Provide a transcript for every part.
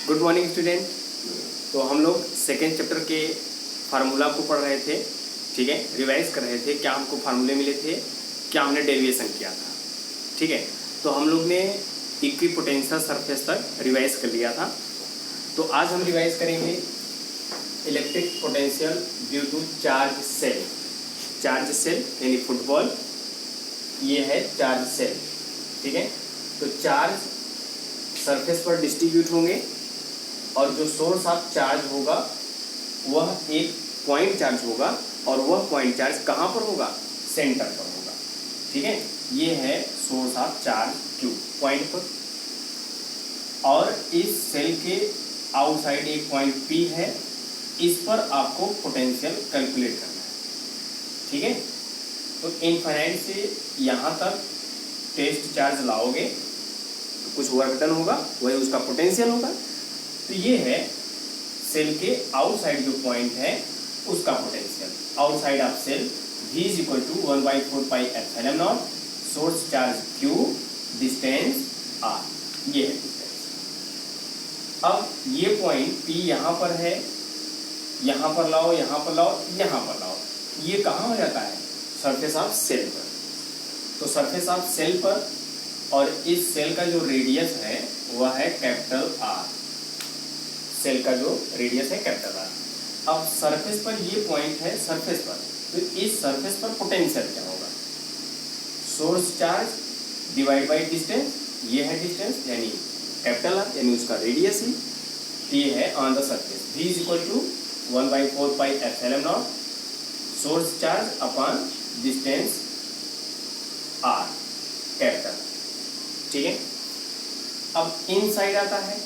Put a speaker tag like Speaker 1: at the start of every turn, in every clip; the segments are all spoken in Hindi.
Speaker 1: Good morning student. तो हम लोग सेकेंड चैप्टर के फार्मूला को पढ़ रहे थे, ठीक है, रिवाइज कर रहे थे। क्या हमको फार्मूले मिले थे, क्या हमने डेरिवेशन किया था, ठीक है। तो हम लोग ने इक्विपोटेंशियल सरफेस तक रिवाइज कर लिया था। तो आज हम रिवाइज करेंगे electric potential due to charge shell. Charge shell यानी फुटबॉल, ये है चार्ज सेल, ठीक है। तो चार्ज सरफेस पर डिस्ट्रीब्यूट होंगे और जो सोर्स ऑफ चार्ज होगा वह एक पॉइंट चार्ज होगा और वह पॉइंट चार्ज कहाँ पर होगा, सेंटर पर होगा, ठीक है। ये है source of charge Q point पर, और इस सेल के आउटसाइड एक पॉइंट P है, इस पर आपको पोटेंशियल कैलकुलेट करना है, ठीक है। तो इनफाइनाइट से यहाँ तक टेस्ट चार्ज लाओगे तो कुछ वर्क डन होगा, वही उसका पोटेंशियल होगा। तो ये है सेल के आउटसाइड जो पॉइंट है उसका potential. Outside of shell V is equal to 1/4 pi epsilon naught, source charge Q, distance R, ये है डिस्टेंस। अब ये पॉइंट P यहाँ पर है, यहाँ पर लाओ, यहाँ पर लाओ, यहाँ पर लाओ, ये कहाँ हो जाता है, सरफेस ऑफ सेल पर। तो सरफेस ऑफ सेल पर, और इस सेल का जो रेडियस है वह है कैपिटल R। सेल का जो रेडियस है कैपिटल R। अब सरफेस पर ये पॉइंट है, सरफेस पर, तो इस सरफेस पर पोटेंशियल क्या होगा, source charge divide by distance, ये है डिस्टेंस यानी कैपिटल R यानी उसका रेडियस ही, ये है on the surface. V is equal to 1/4 pi epsilon naught, source charge upon distance R capital, ठीक है। अब इनसाइड आता है,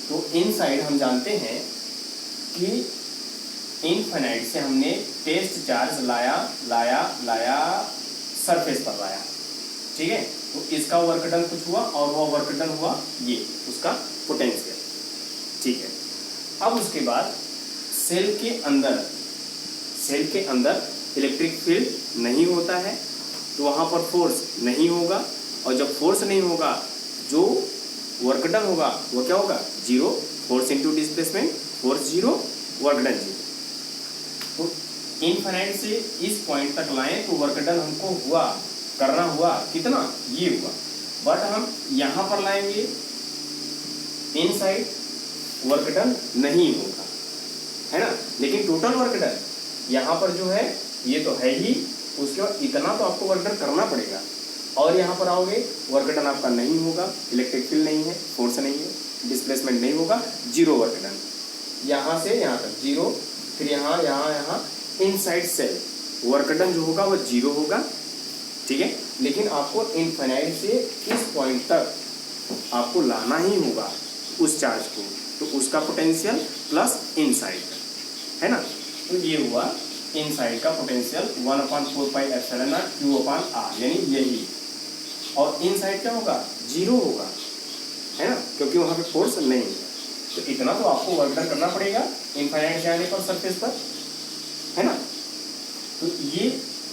Speaker 1: तो इनसाइड हम जानते हैं कि इनफाइनाइट से हमने टेस्ट चार्ज लाया सरफेस पर लाया, ठीक है। तो इसका वर्क डन कुछ हुआ और वह वर्क डन हुआ ये उसका पोटेंशियल, ठीक है। अब उसके बाद सेल के अंदर इलेक्ट्रिक फील्ड नहीं होता है, तो वहाँ पर फोर्स नहीं होगा, और जब फोर्स नहीं होगा जो वर्क डन होगा वो क्या होगा, zero. Force into displacement, force zero, work done zero. तो इनफाइनाइट से इस पॉइंट तक लाएं तो वर्क डन हमको करना हुआ कितना, ये हुआ। बट हम यहाँ पर लाएंगे इनसाइड, वर्क डन नहीं होगा, है ना। लेकिन टोटल वर्क डन यहाँ पर जो है ये तो है ही, उसके बाद इतना तो आपको वर्क डन करना पड़ेगा। और यहाँ पर आओगे वर्क डन आपका नहीं होगा, इलेक्ट्रिक फील्ड नहीं है, फोर्स नहीं है, डिस्प्लेसमेंट नहीं होगा, जीरो वर्क डन। यहाँ से यहाँ तक जीरो, फिर यहाँ इनसाइड सेल वर्क डन जो होगा वह जीरो होगा, ठीक है। लेकिन आपको इनफाइनाइट से इस पॉइंट तक आपको लाना ही होगा उस चार्ज को, तो उसका पोटेंशियल प्लस इनसाइड, है ना। तो ये हुआ इनसाइड का potential 1/4 pi epsilon not Q/R, यानी यही। और इनसाइड क्या होगा, जीरो होगा, है ना, क्योंकि वहाँ पे फोर्स नहीं है। तो इतना तो आपको वर्क डन करना पड़ेगा इनफाइनाइट जाने पर सरफेस पर, है ना। तो ये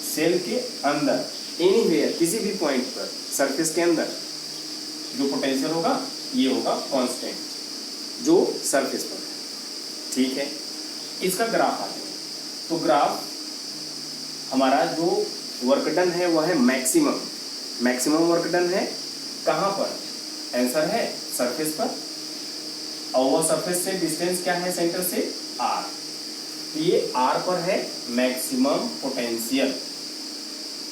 Speaker 1: सेल के अंदर एनीवेयर किसी भी पॉइंट पर सरफेस के अंदर जो पोटेंशियल होगा ये होगा कांस्टेंट, जो सरफेस पर है, ठीक है। इसका ग्राफ आते हैं, तो ग्राफ हमारा जो वर्क डन है वह है मैक्सिमम वर्क डन है कहाँ पर, आंसर है सरफेस पर, और वह सरफेस से डिस्टेंस क्या है सेंटर से, R। तो ये R पर है मैक्सिमम पोटेंशियल,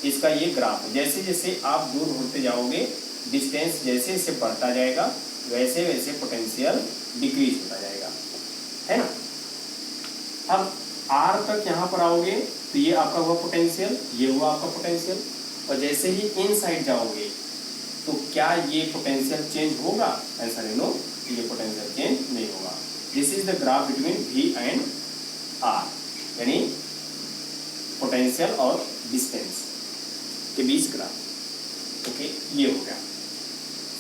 Speaker 1: इसका ये ग्राफ। जैसे जैसे आप दूर होते जाओगे, डिस्टेंस जैसे जैसे बढ़ता जाएगा वैसे वैसे पोटेंशियल डिक्रीज होता जाएगा, है ना। अब R तक यहाँ पर आओगे तो ये आपका हुआ पोटेंशियल, ये हुआ आपका पोटेंशियल, और जैसे ही इनसाइड जाओगे तो क्या ये पोटेंशियल चेंज होगा, आंसर है नो, ये पोटेंशियल चेंज नहीं होगा। This is the graph between V and R, यानी पोटेंशियल और डिस्टेंस के बीच ग्राफ, ओके। ये हो गया।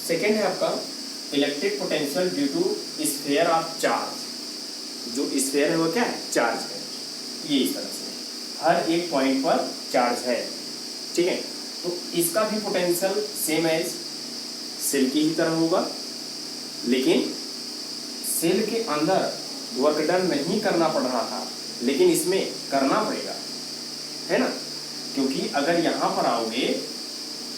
Speaker 1: सेकेंड है आपका electric potential due to sphere of charge. जो स्फीयर है वो क्या है, चार्ज है। ये इस तरह से हर एक पॉइंट पर चार्ज है, ठीक है। तो इसका भी पोटेंशियल सेम एज सेल की ही तरह होगा, लेकिन सेल के अंदर वर्क डन नहीं करना पड़ रहा था, लेकिन इसमें करना पड़ेगा, है ना, क्योंकि अगर यहाँ पर आओगे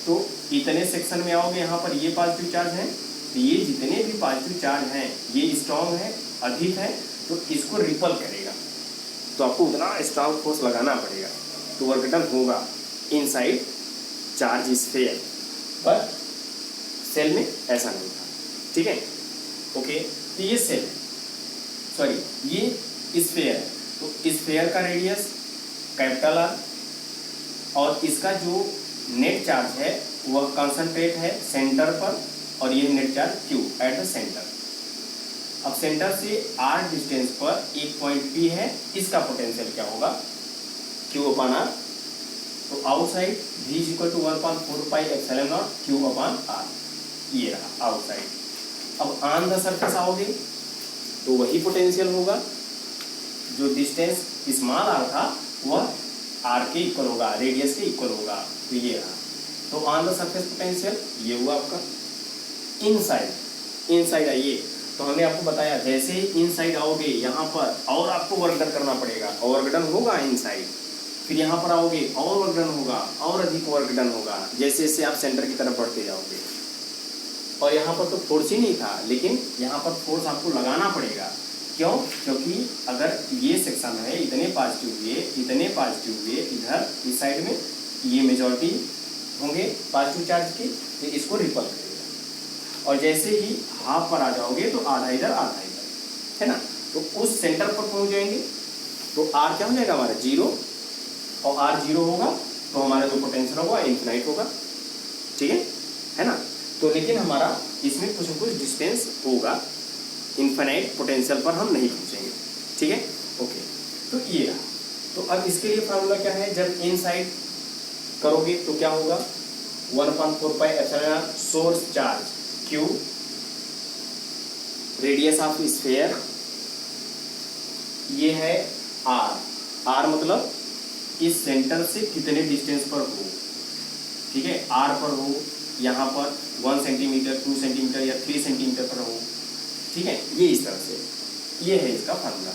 Speaker 1: तो इतने सेक्शन में आओगे, यहाँ पर ये पॉजिटिव चार्ज है, तो ये जितने भी पॉजिटिव चार्ज हैं ये स्ट्रॉन्ग है, अधिक है, तो इसको रिपल करेगा, तो आपको उतना स्ट्रॉन्ग फोर्स लगाना पड़ेगा, तो वर्क डन होगा इनसाइड चार्ज स्फीयर, पर सेल में ऐसा नहीं था, ठीक है, ओके। तो ये सेल है, सॉरी ये स्फीयर है, तो स्फीयर का रेडियस कैपिटल आर और इसका जो नेट चार्ज है वह कंसंट्रेट है सेंटर पर, और ये net charge Q at the centre. अब सेंटर से आर डिस्टेंस पर एक पॉइंट पी है, इसका पोटेंशियल क्या होगा, क्यू अपान आर, तो outside V is equal to 1/4 pi epsilon naught Q upon R, ये रहा आउटसाइड। अब ऑन द सरफेस आओगे तो वही पोटेंशियल होगा, जो डिस्टेंस स्मॉल आर था वह आर के इक्वल होगा, रेडियस के इक्वल होगा, तो ये रहा। तो ऑन द सरफेस पोटेंशियल ये हुआ आपका। इनसाइड आइए, तो हमने आपको बताया जैसे ही इनसाइड आओगे यहाँ पर और आपको वर्क डन करना पड़ेगा, और वर्क डन होगा इनसाइड, फिर यहाँ पर आओगे और वर्क डन होगा, और अधिक वर्क डन होगा, जैसे जैसे आप सेंटर की तरफ बढ़ते जाओगे। और यहाँ पर तो फोर्स ही नहीं था, लेकिन यहाँ पर फोर्स आपको लगाना पड़ेगा, क्यों, क्योंकि अगर ये सेक्शन है इतने पॉजिटिव हुए, इतने पॉजिटिव हुए, इधर इस साइड में ये मेजॉरिटी होंगे पॉजिटिव चार्ज की, तो इसको रिपल करेगा, और जैसे ही हाफ पर आ जाओगे तो आधा इधर आधा इधर, है ना, तो उस सेंटर पर पहुंच जाएंगे, तो आर क्या हो जाएगा हमारा 0, और आर 0 होगा तो हमारा जो पोटेंशियल होगा इन्फिनाइट होगा, ठीक है ना। तो लेकिन हमारा इसमें कुछ न कुछ डिस्टेंस होगा, इन्फिनाइट पोटेंशियल पर हम नहीं पहुंचेंगे, ठीक है, ओके। तो ये रहा। तो अब इसके लिए फार्मूला क्या है, जब इनसाइड करोगे तो क्या होगा, 1/4 pi epsilon R source charge Q, radius of sphere ये है आर मतलब इस सेंटर से कितने डिस्टेंस पर हो, ठीक है, आर पर हो, यहाँ पर 1 सेंटीमीटर 2 सेंटीमीटर या 3 सेंटीमीटर पर हो, ठीक है, ये इस तरह से, ये है इसका फार्मूला।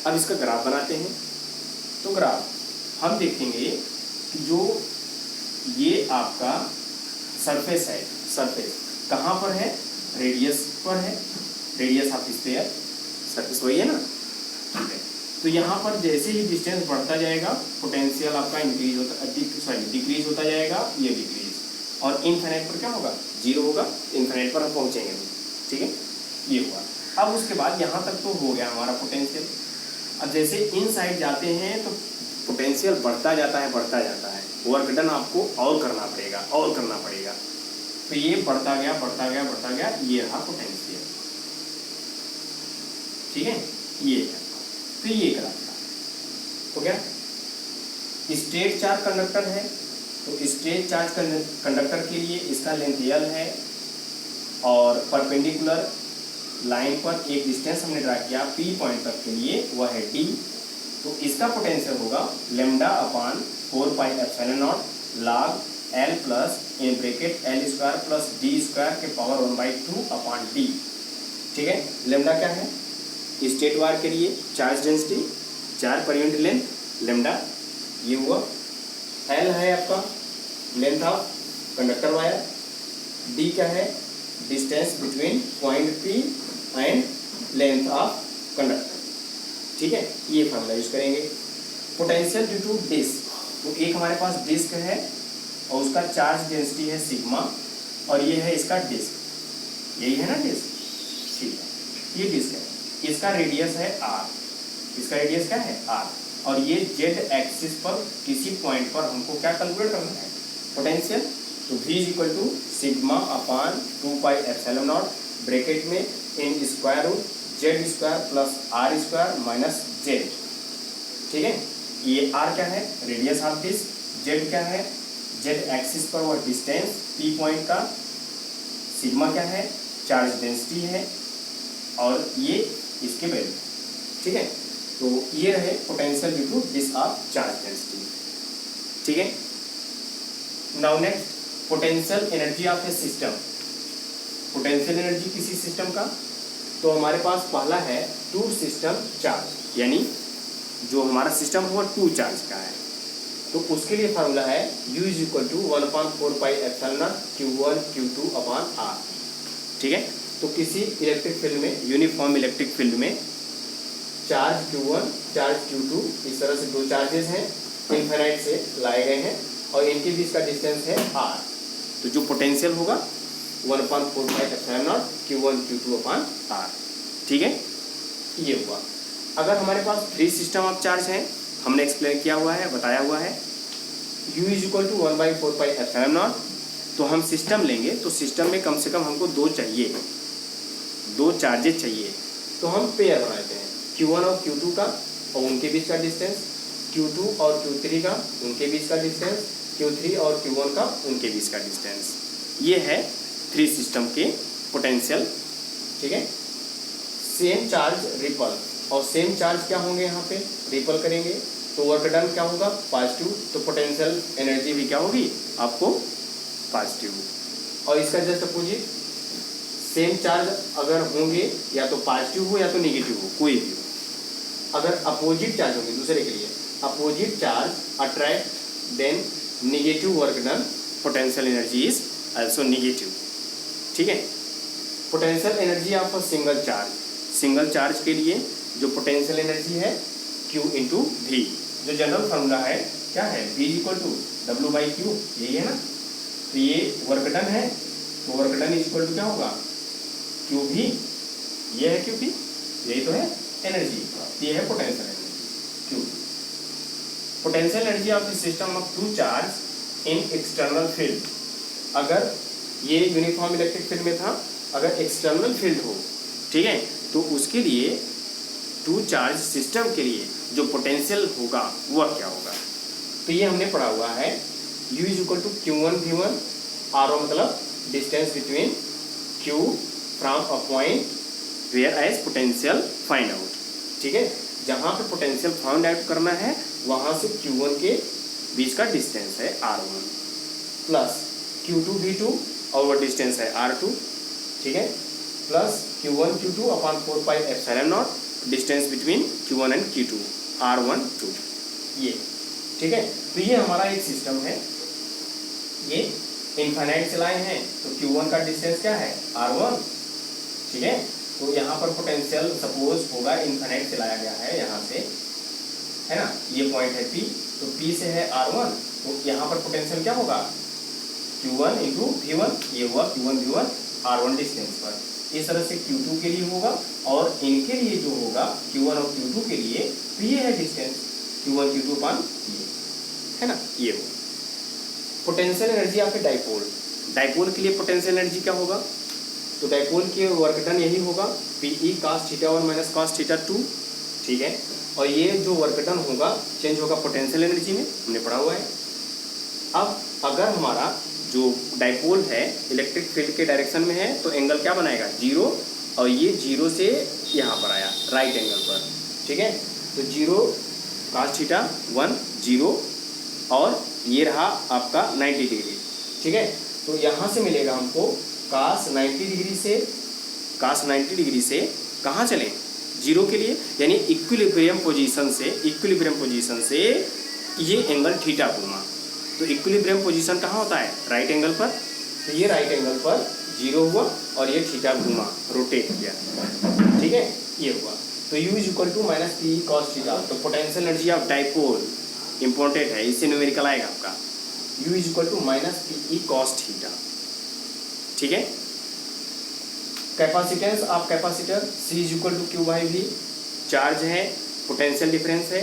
Speaker 1: अब इसका ग्राफ बनाते हैं। तो ग्राफ हम देखेंगे कि जो ये आपका सरफेस है, सरफेस कहाँ पर है, रेडियस पर है, रेडियस ऑफ स्फीयर, सरफेस वही है ना, ठीक है। तो यहाँ पर जैसे ही डिस्टेंस बढ़ता जाएगा पोटेंशियल आपका इंक्रीज होता, डिक्रीज होता जाएगा, ये डिक्रीज, और इनफिनिट पर क्या होगा, 0 होगा, इनफिनिट पर हम पहुँचेंगे नहीं, ठीक है, ये हुआ। अब उसके बाद यहाँ तक तो हो गया हमारा पोटेंशियल। अब जैसे इनसाइड जाते हैं तो पोटेंशियल बढ़ता जाता है, वर्क डन आपको और करना पड़ेगा, तो ये बढ़ता गया, ये रहा पोटेंशियल, ठीक है, ये है। तो ये ग्राफ था, हो गया। स्ट्रेट चार्ज कंडक्टर है, तो स्ट्रेट चार्ज कंडक्टर के लिए इसका लेंथ L है, और परपेंडिकुलर लाइन पर एक डिस्टेंस हमने ड्रा किया P पॉइंट तक के लिए, वह है D, तो इसका पोटेंशियल होगा lambda upon 4 pi epsilon not log L plus in bracket L square plus D square के पावर 1/2 अपान D, ठीक है। लैम्डा क्या है, स्टेट वायर के लिए charge density, charge per unit length, lambda ये हुआ। L है आपका length of conductor wire, D क्या है, distance between point P and length of conductor, ठीक है, ये फार्मूला यूज करेंगे। पोटेंशियल ड्यू टू डिस्क, तो एक हमारे पास डिस्क है और उसका चार्ज डेंसिटी है सिग्मा, और ये है इसका डिस्क, यही है ना डिस्क, ठीक है, ये डिस्क है, इसका रेडियस है r, इसका रेडियस क्या है r, और ये z एक्सिस पर किसी पॉइंट पर हमको क्या कैलकुलेट करना है, पोटेंशियल, तो V is equal to sigma upon 2 pi epsilon not bracket में in square root z square plus r square minus z, ठीक है। ये r क्या है, रेडियस ऑफ डिस्क, z क्या है, z एक्सिस पर वह डिस्टेंस P पॉइंट का, सिग्मा क्या है, चार्ज डेंसिटी है, और ये इसके वैल्यू, ठीक है। तो ये रहे potential due to disc of charge density, ठीक है। Now next, potential energy of a system. Potential energy किसी सिस्टम का तो हमारे पास पहला है टू सिस्टम चार्ज, यानी जो हमारा सिस्टम होगा टू चार्ज का है, तो उसके लिए फार्मूला है U is equal to 1/4 pi epsilon naught Q1 Q2 upon R। ठीक है, तो किसी इलेक्ट्रिक फील्ड में, यूनिफॉर्म इलेक्ट्रिक फील्ड में चार्ज Q1 चार्ज Q2 इस तरह से दो चार्जेस हैं, इनफाइनाइट से लाए गए हैं और इनके बीच का डिस्टेंस है R। तो जो पोटेंशियल होगा 1/4 pi epsilon naught Q1 Q2 upon R। ठीक है, ये हुआ। अगर हमारे पास फ्री सिस्टम ऑफ चार्ज है, हमने एक्सप्लेन किया हुआ है, बताया हुआ है, U is equal to 1/4 pi epsilon naught, तो हम सिस्टम लेंगे तो सिस्टम में कम से कम हमको दो चाहिए, दो चार्जेस चाहिए, तो हम पेयर बनाते हैं Q1 और Q2 का और उनके बीच का डिस्टेंस, Q2 और Q3 का उनके बीच का डिस्टेंस, Q3 और Q1 का उनके बीच का डिस्टेंस। ये है थ्री सिस्टम के पोटेंशियल। ठीक है, सेम चार्ज रिपल, और सेम चार्ज क्या होंगे, यहाँ पे रिपल करेंगे तो वर्क डन क्या होगा, पॉजिटिव, तो पोटेंशियल एनर्जी भी क्या होगी आपको, पॉजिटिव। और इसका जस्ट अपोजिट, सेम चार्ज अगर होंगे या तो पॉजिटिव हो या तो नेगेटिव हो, कोई भी हो, अगर अपोजिट चार्ज होंगे दूसरे के लिए, opposite charge attract then negative work done, potential energy is also negative. ठीक है, potential energy of a single charge, single charge के लिए जो पोटेंशियल एनर्जी है Q इंटू V, जो जनरल फार्मूला है क्या है, V इक्वल टू W/Q, यही है ना। तो ये वर्क डन है, तो वर्क डन इक्वल टू क्या होगा, QV, ये है QV, यही तो है एनर्जी, ये है potential energy Q। Potential energy of the system of two charge in external field, अगर ये यूनिफॉर्म इलेक्ट्रिक फील्ड में था, अगर एक्सटर्नल फील्ड हो, ठीक है, तो उसके लिए टू चार्ज सिस्टम के लिए जो पोटेंशियल होगा वह क्या होगा। तो ये हमने पढ़ा हुआ है U is equal to Q1 V1, R मतलब distance between Q from a point where as potential find out. ठीक है, जहाँ पे पोटेंशियल फाइंड आउट करना है वहाँ से Q1 के बीच का डिस्टेंस है R1 प्लस Q2 V2 और वो डिस्टेंस है R2। ठीक है, plus Q1 Q2 upon 4 pi epsilon not, distance between Q1 and Q2 R1 2, ये। ठीक है, तो ये हमारा एक सिस्टम है, ये इनफाइनाइट से लाए हैं, तो Q1 का डिस्टेंस क्या है, R1। ठीक है, तो यहाँ पर पोटेंशियल सपोज होगा, इनफाइनाइट से लाया गया है यहाँ से, है ना, ये पॉइंट है P, तो P से है R1, तो यहाँ पर पोटेंशियल क्या होगा, Q1 इंटू V1, ये हुआ Q1 V1 R1 डिस्टेंस पर। इस तरह से Q2 के लिए होगा, और इनके लिए जो होगा Q1 और Q2 के लिए, तो ये है डिस्टेंस Q1 Q2 पान, ये है ना, ये होगा। Potential energy of a dipole, dipole के लिए पोटेंशियल एनर्जी क्या होगा, तो डाइपोल के वर्क डन यही होगा PE cos θ1 माइनस cos θ2। ठीक है, और ये जो वर्क डन होगा चेंज होगा पोटेंशियल एनर्जी में, हमने पढ़ा हुआ है। अब अगर हमारा जो डाइपोल है इलेक्ट्रिक फील्ड के डायरेक्शन में है, तो एंगल क्या बनाएगा, जीरो, और ये जीरो से यहाँ पर आया राइट एंगल पर। ठीक है, तो 0 cos θ1 0, और ये रहा आपका 90 डिग्री। ठीक है, तो यहाँ से मिलेगा हमको cos 90 डिग्री से कहाँ चले, जीरो के लिए, यानी इक्विलिब्रियम पोजीशन से ये एंगल थीटा घूमा, तो इक्विलिब्रियम पोजीशन कहाँ होता है, राइट एंगल पर, तो ये राइट एंगल पर जीरो हुआ और ये थीटा घूमा, रोटेट किया। ठीक है, ये हुआ, तो U is equal to minus PE cos θ, तो potential energy of dipole important है, इससे न्यूमेरिकल आएगा आपका, U is equal to minus PE cos θ। ठीक है, capacitance of capacitor C is equal to Q/V, charge है, पोटेंशियल डिफरेंस है,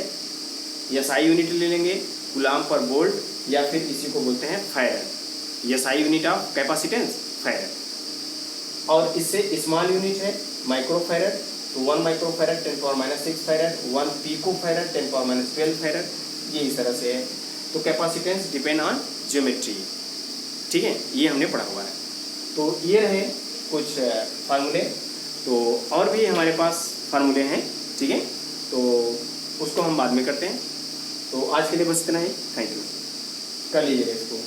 Speaker 1: SI यूनिट ले लेंगे, कूलाम पर वोल्ट, या फिर इसी को बोलते हैं farad, SI unit of capacitance farad, और इससे स्मॉल यूनिट है माइक्रो फैरड, तो 1 micro farad 10⁻⁶ farad, 1 pico farad 10⁻12 farad, ये इस तरह से है। तो कैपेसिटेंस डिपेंड ऑन ज्योमेट्री। ठीक है, ये हमने पढ़ा हुआ है। तो ये रहे कुछ फार्मूले, तो और भी हमारे पास फार्मूले हैं। ठीक है, तो उसको हम बाद में करते हैं। तो आज के लिए बस इतना ही, थैंक यू, कर लीजिएगा इसको।